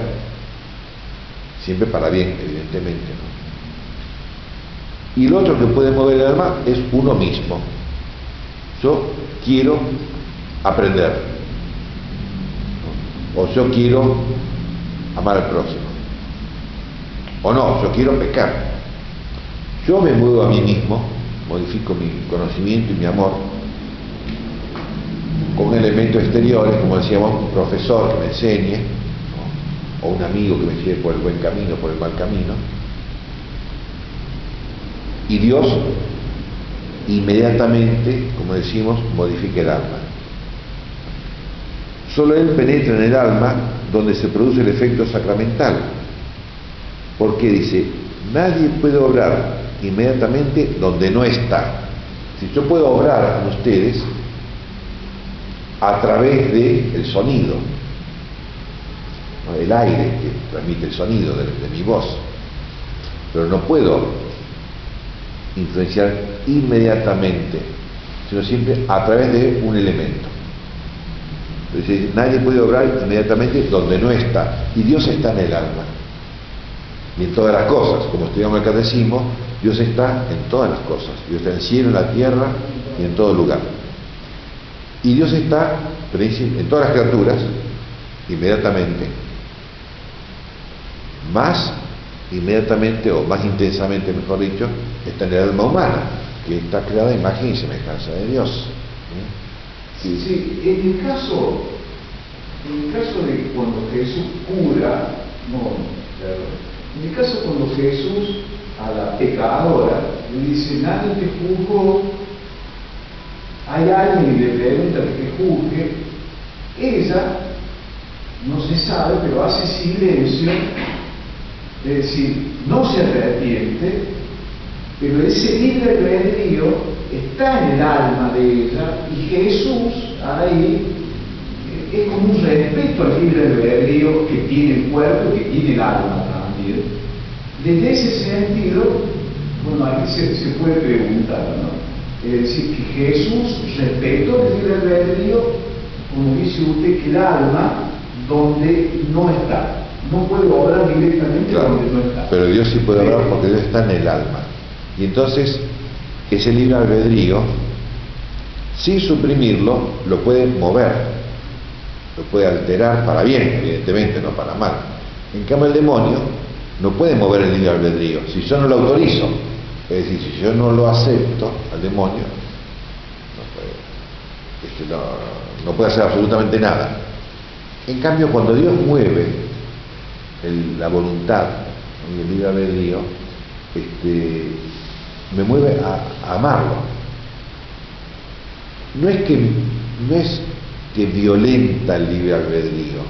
siempre para bien, evidentemente, ¿no? Y lo otro que puede mover el alma es uno mismo. Yo quiero aprender, ¿no? O yo quiero amar al próximo, o no, yo quiero pecar. Yo me muevo a mí mismo, modifico mi conocimiento y mi amor con elementos exteriores, como decíamos, un profesor que me enseñe, ¿no? O un amigo que me lleve por el buen camino, por el mal camino. Y Dios inmediatamente, como decimos, modifica el alma. Solo Él penetra en el alma donde se produce el efecto sacramental. Porque dice, nadie puede obrar inmediatamente donde no está. Si yo puedo obrar en ustedes a través del sonido, ¿no? El aire que transmite el sonido de mi voz, pero no puedo influenciar inmediatamente, sino siempre a través de un elemento. Entonces, nadie puede obrar inmediatamente donde no está, y Dios está en el alma y en todas las cosas. Como estudiamos el catecismo, Dios está en todas las cosas. Dios está en el cielo, en la tierra y en todo lugar. Y Dios está en todas las criaturas inmediatamente, más inmediatamente o más intensamente, mejor dicho, está en el alma humana, que está creada a imagen y semejanza de Dios. Sí, en el caso de cuando Jesús cura, en el caso cuando Jesús a la pecadora le dice, nadie te juzgó, hay alguien y le pregunta que te juzgue, ella, no se sabe, pero hace silencio, es decir, no se arrepiente, pero ese libre albedrío está en el alma de ella, y Jesús ahí es como un respeto al libre albedrío que tiene el cuerpo y que tiene el alma también. Desde ese sentido, bueno, aquí se puede preguntar, ¿no? Es decir, que Jesús respetó el libre albedrío, como dice usted, que el alma donde no está, no puede obrar directamente Claro, donde no está. pero Dios sí puede obrar porque Dios está en el alma. Y entonces, ese libre albedrío, sin suprimirlo, lo puede mover, lo puede alterar para bien, evidentemente, no para mal. En cambio, el demonio no puede mover el libre albedrío si yo no lo autorizo. Es decir, si yo no lo acepto al demonio, no puede hacer absolutamente nada. En cambio, cuando Dios mueve la voluntad y el libre albedrío, me mueve a amarlo. No es que violenta el libre albedrío,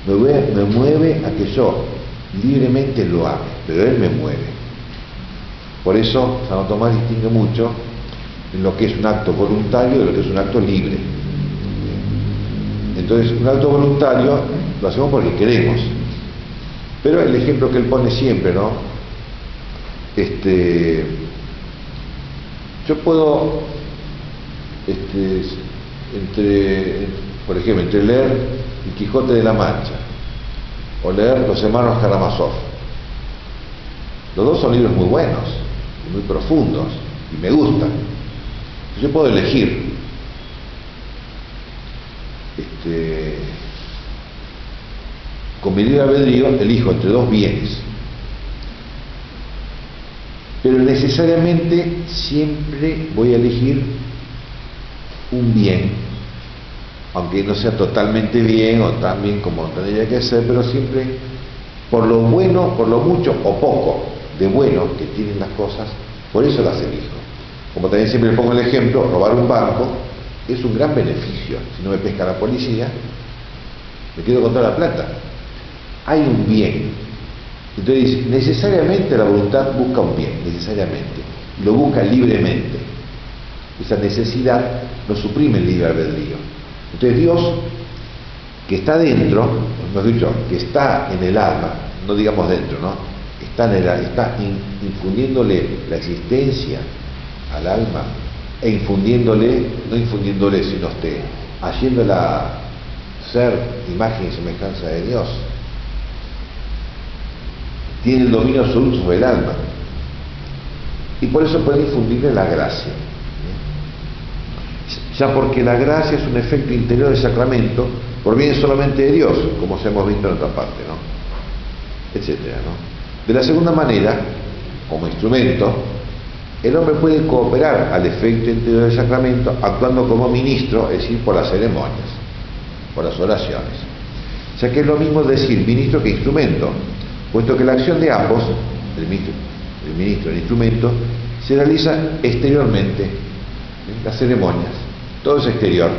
me mueve a que yo libremente lo ame, pero Él me mueve. Por eso Santo Tomás distingue mucho en lo que es un acto voluntario de lo que es un acto libre. Entonces, un acto voluntario lo hacemos porque queremos. Pero el ejemplo que él pone siempre, ¿no? Yo puedo, por ejemplo, entre leer El Quijote de la Mancha o leer Los Hermanos Karamazov. Los dos son libros muy buenos y muy profundos y me gustan. Yo puedo elegir. Con mi libre albedrío elijo entre dos bienes, pero necesariamente siempre voy a elegir un bien, aunque no sea totalmente bien o tan bien como tendría que ser, pero siempre por lo bueno, por lo mucho o poco de bueno que tienen las cosas, por eso las elijo. Como también siempre pongo el ejemplo, robar un banco es un gran beneficio. Si no me pesca la policía, me quedo con toda la plata. Hay un bien. Entonces, necesariamente la voluntad busca un bien, necesariamente. Lo busca libremente. Esa necesidad no suprime el libre albedrío. Entonces Dios, que está dentro, hemos dicho, que está en el alma, no digamos dentro, ¿no? Está infundiéndole la existencia al alma, e infundiéndole, no infundiéndole, sino haciéndola ser imagen y semejanza de Dios. Tiene el dominio absoluto sobre el alma. Y por eso puede infundirle la gracia. Ya porque la gracia es un efecto interior del sacramento, proviene solamente de Dios, como se hemos visto en otra parte, ¿no? Etcétera, ¿no? De la segunda manera, como instrumento, el hombre puede cooperar al efecto interior del sacramento actuando como ministro, es decir, por las ceremonias, por las oraciones. O sea que es lo mismo decir ministro que instrumento, puesto que la acción de ambos, el ministro y el instrumento, se realiza exteriormente. Las ceremonias, todo es exterior.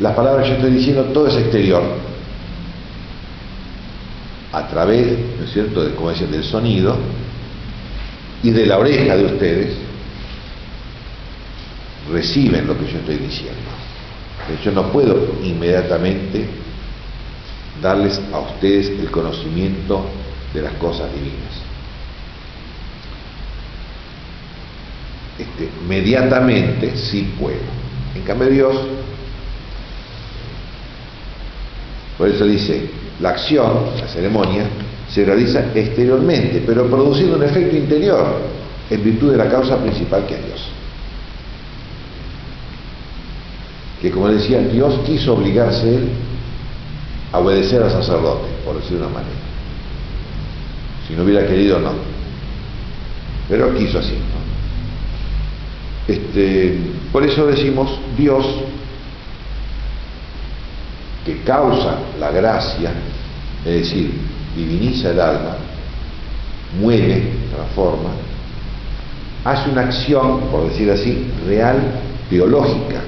Las palabras que yo estoy diciendo, todo es exterior. A través, ¿no es cierto?, como decían, del sonido y de la oreja de ustedes, reciben lo que yo estoy diciendo. Yo no puedo inmediatamente darles a ustedes el conocimiento de las cosas divinas. Mediatamente sí puedo. En cambio Dios, por eso dice, la acción, la ceremonia, se realiza exteriormente, pero produciendo un efecto interior, en virtud de la causa principal que es Dios. Que, como decía, Dios quiso obligarse él a obedecer al sacerdote, por decirlo de una manera. Si no hubiera querido, no. Pero quiso así, ¿no? Por eso decimos Dios, que causa la gracia, es decir, diviniza el alma, mueve, transforma, hace una acción, por decir así, real, teológica,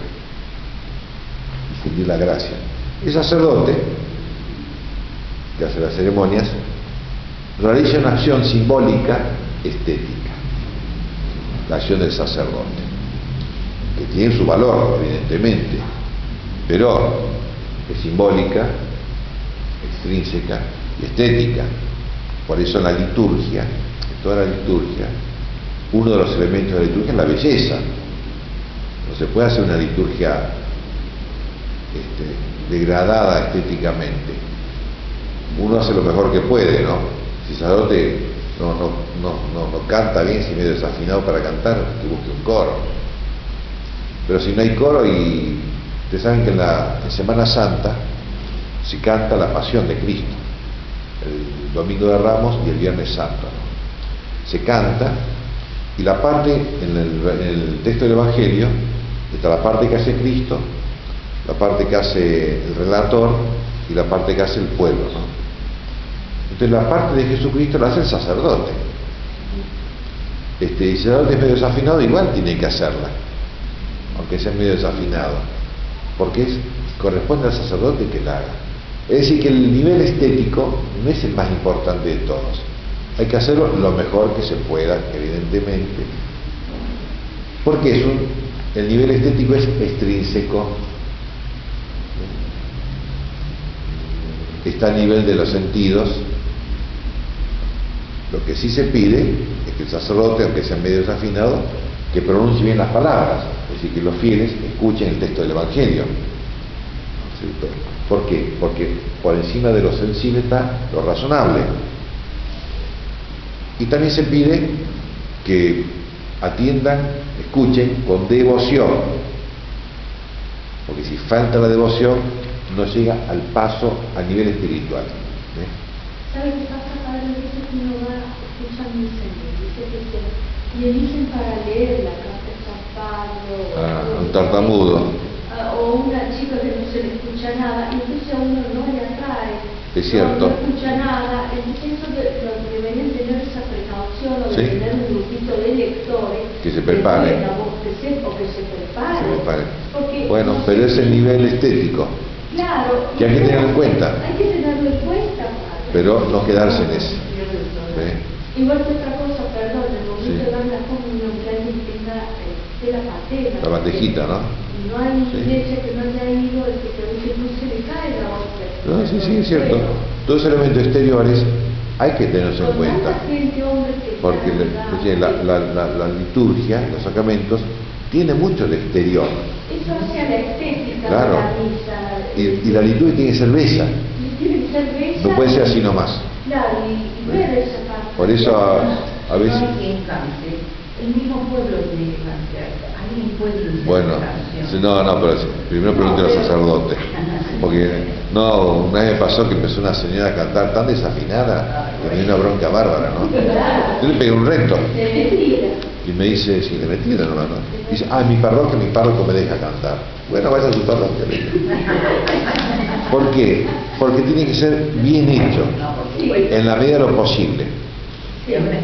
difundir la gracia. El sacerdote, que hace las ceremonias, realiza una acción simbólica, estética, la acción del sacerdote, que tiene su valor, evidentemente, pero es simbólica, extrínseca y estética. Por eso en la liturgia, en toda la liturgia, uno de los elementos de la liturgia es la belleza. No se puede hacer una liturgia degradada estéticamente. uno hace lo mejor que puede, ¿no? Si el sacerdote no canta bien, si es medio desafinado para cantar, que busque un coro. Pero si no hay coro, y ustedes saben que en Semana Santa se canta la Pasión de Cristo, el Domingo de Ramos y el Viernes Santo, ¿no? Se canta, y la parte, en el texto del Evangelio, está la parte que hace Cristo, la parte que hace el relator y la parte que hace el pueblo, ¿no? Entonces la parte de Jesucristo la hace el sacerdote. Y si el sacerdote es medio desafinado, igual tiene que hacerla, aunque sea medio desafinado, porque corresponde al sacerdote que la haga. Es decir, que el nivel estético no es el más importante de todos. Hay que hacerlo lo mejor que se pueda, evidentemente, porque el nivel estético es extrínseco, está a nivel de los sentidos. Lo que sí se pide es que el sacerdote, aunque sea medio desafinado, que pronuncie bien las palabras, es decir, que los fieles escuchen el texto del Evangelio. ¿Por qué? Porque por encima de lo sensible está lo razonable. Y también se pide que atiendan, escuchen con devoción, porque si falta la devoción no llega al paso a nivel espiritual. ¿Sabe qué pasa, padre? Dice que uno va escuchando un señor, dice que le dicen para leer la carta de San Pablo, un tartamudo, o una chica que no se le escucha nada, y entonces a uno no le atrae, es cierto, no escucha nada. Entonces eso deberían tener esa precaución, o de sí, tener un grupito de lectores que se preparen, o que se preparen. Bueno, pero es el nivel estético, claro, que hay que tenerlo en cuenta. Hay que tenerlo en cuenta, padre, pero no quedarse en eso. Igual que otra cosa, perdón, en el momento Sí. de dar la comunión, que alguien tenga la patena. La bandejita, ¿no? No hay Sí. iglesia que no haya ido, el que a veces no se le cae la hostia. No, sí, es cierto. Todos los elementos exteriores hay que tenerlos en cuenta, porque la liturgia, los sacramentos, tiene mucho de exterior. Eso hacia la estética, claro, de la misa. Y la liturgia tiene que ser bella, Tiene que ser bella. no puede ser así nomás. Claro, y ver esa parte. Por eso a veces... No hay quien cante. El mismo pueblo tiene que cantar. Alguien puede hacer Bueno, canción. no, pero primero pregúntale al sacerdote, porque una vez me pasó que empezó una señora a cantar tan desafinada que me dio una bronca bárbara, ¿no? Yo le pegué un reto De mentira. y me dice, sí, de mentira nomás, ¿no? Dice, mi párroco me deja cantar. Bueno, vaya a su parroquia. ¿Por qué? Porque tiene que ser bien hecho, en la medida de lo posible.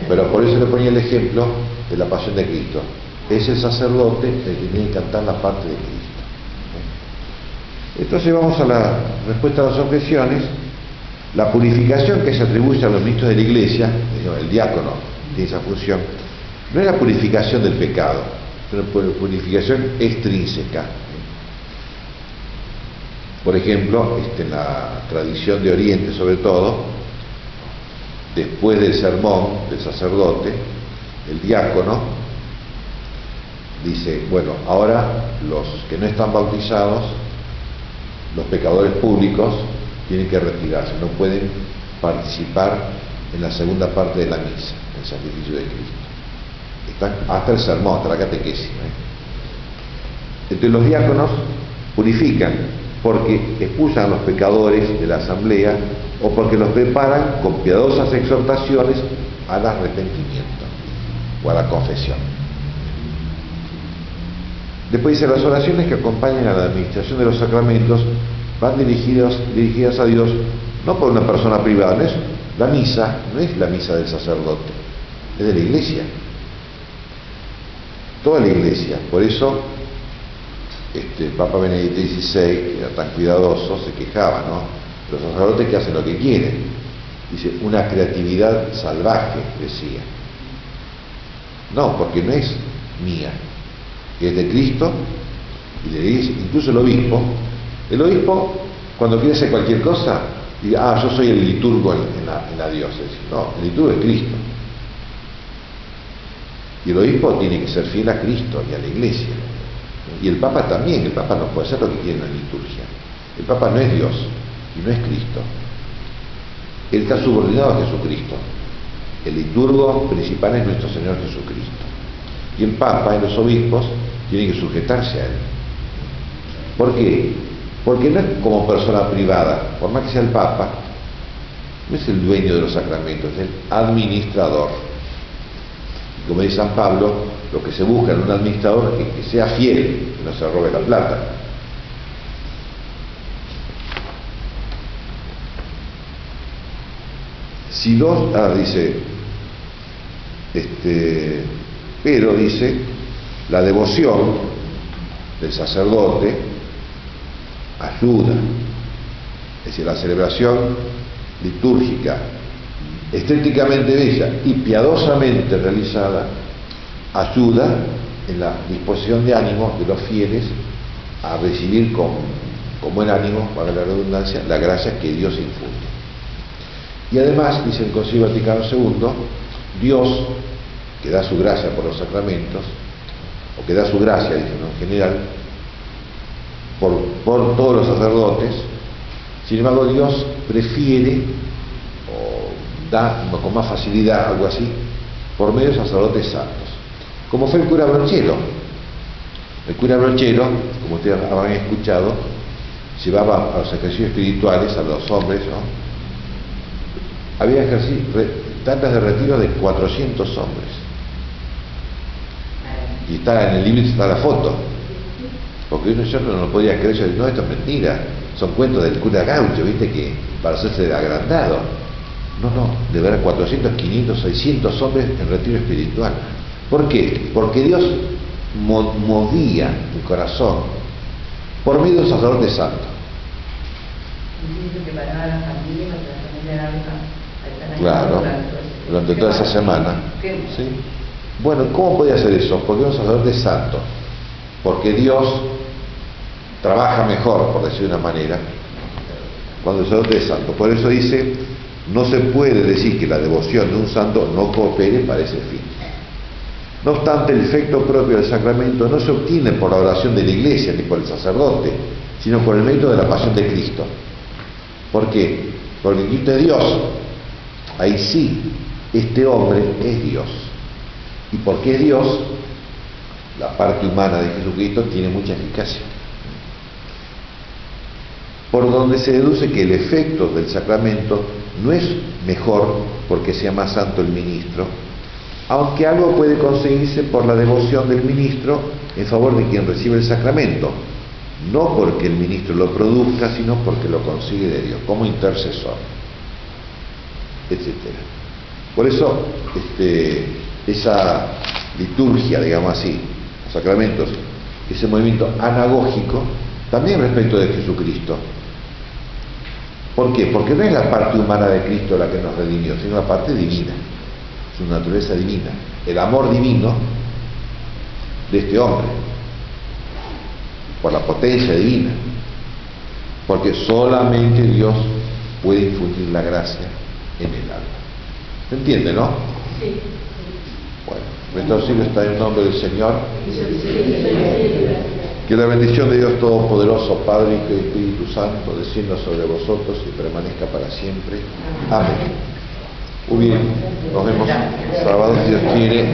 Pero por eso le ponía el ejemplo de la Pasión de Cristo. Es el sacerdote el que tiene que cantar la parte de Cristo. Entonces vamos a la respuesta a las objeciones. La purificación que se atribuye a los ministros de la Iglesia, el diácono tiene esa función, no es la purificación del pecado, es una purificación extrínseca. Por ejemplo, en la tradición de Oriente sobre todo, después del sermón del sacerdote, el diácono dice, bueno, ahora los que no están bautizados, los pecadores públicos, tienen que retirarse, no pueden participar en la segunda parte de la misa, el sacrificio de Cristo. Están hasta el sermón, hasta la catequesis. Entonces los diáconos purifican porque expulsan a los pecadores de la asamblea o porque los preparan con piadosas exhortaciones al arrepentimiento o a la confesión. Después dice, las oraciones que acompañan a la administración de los sacramentos van dirigidas a Dios no por una persona privada. La misa no es la misa del sacerdote, es de la Iglesia, toda la Iglesia. Por eso el Papa Benedicto XVI, que era tan cuidadoso, se quejaba, ¿no? Los sacerdotes que hacen lo que quieren, dice, una creatividad salvaje, decía. No, porque no es mía, es de Cristo y de la Iglesia. Incluso el obispo, cuando quiere hacer cualquier cosa, dice, yo soy el liturgo en la diócesis. No, el liturgo es Cristo. Y el obispo tiene que ser fiel a Cristo y a la Iglesia. Y el Papa también, el Papa no puede hacer lo que quiere en la liturgia. El Papa no es Dios y no es Cristo. Él está subordinado a Jesucristo. El liturgo principal es nuestro Señor Jesucristo. Y el Papa y los obispos tienen que sujetarse a Él. ¿Por qué? Porque no es como persona privada, por más que sea el Papa, no es el dueño de los sacramentos, es el administrador. Y como dice San Pablo, lo que se busca en un administrador es que sea fiel, que no se robe la plata. Si dos, dice, pero dice, la devoción del sacerdote ayuda, es decir, la celebración litúrgica, estéticamente bella y piadosamente realizada, ayuda en la disposición de ánimo de los fieles a recibir con buen ánimo, para la redundancia, la gracia que Dios infunde. Y además, dice el Concilio Vaticano II, Dios, que da su gracia por los sacramentos, o que da su gracia, dicen en general, por todos los sacerdotes, sin embargo Dios prefiere, o da con más facilidad, algo así, por medio de sacerdotes santos, como fue el cura Brochero. El cura Brochero, como ustedes habrán escuchado, llevaba a los ejercicios espirituales a los hombres, ¿no? Había tantas de retiro de 400 hombres. Y está en el libro, está la foto. Porque uno ya no lo podía creer, yo digo, no, esto es mentira, son cuentos del cura Gaucho, viste, que para hacerse agrandado. No, de verdad, 400, 500, 600 hombres en retiro espiritual. ¿Por qué? Porque Dios movía el corazón por medio de un sacerdote santo. Claro, durante toda esa semana. ¿Sí? Bueno, ¿cómo podía hacer eso? Porque era un sacerdote santo. Porque Dios trabaja mejor, por decir de una manera, cuando el sacerdote es santo. Por eso dice, no se puede decir que la devoción de un santo no coopere para ese fin. No obstante, el efecto propio del sacramento no se obtiene por la oración de la iglesia ni por el sacerdote, sino por el mérito de la pasión de Cristo. ¿Por qué? Porque Cristo es Dios. Ahí sí, este hombre es Dios. Y porque es Dios, la parte humana de Jesucristo tiene mucha eficacia. Por donde se deduce que el efecto del sacramento no es mejor porque sea más santo el ministro, aunque algo puede conseguirse por la devoción del ministro en favor de quien recibe el sacramento, no porque el ministro lo produzca, sino porque lo consigue de Dios, como intercesor, etc. Por eso, esa liturgia, digamos así, los sacramentos, ese movimiento anagógico, también respecto de Jesucristo. ¿Por qué? Porque no es la parte humana de Cristo la que nos redimió, sino la parte divina, su naturaleza divina, el amor divino de este hombre, por la potencia divina, porque solamente Dios puede infundir la gracia en el alma. ¿Se entiende, no? Sí. Bueno, nuestro auxilio está en el nombre del Señor. Que la bendición de Dios Todopoderoso, Padre, Hijo y Espíritu Santo, descienda sobre vosotros y permanezca para siempre. Amén. Muy bien, nos vemos sábado, si Dios quiere.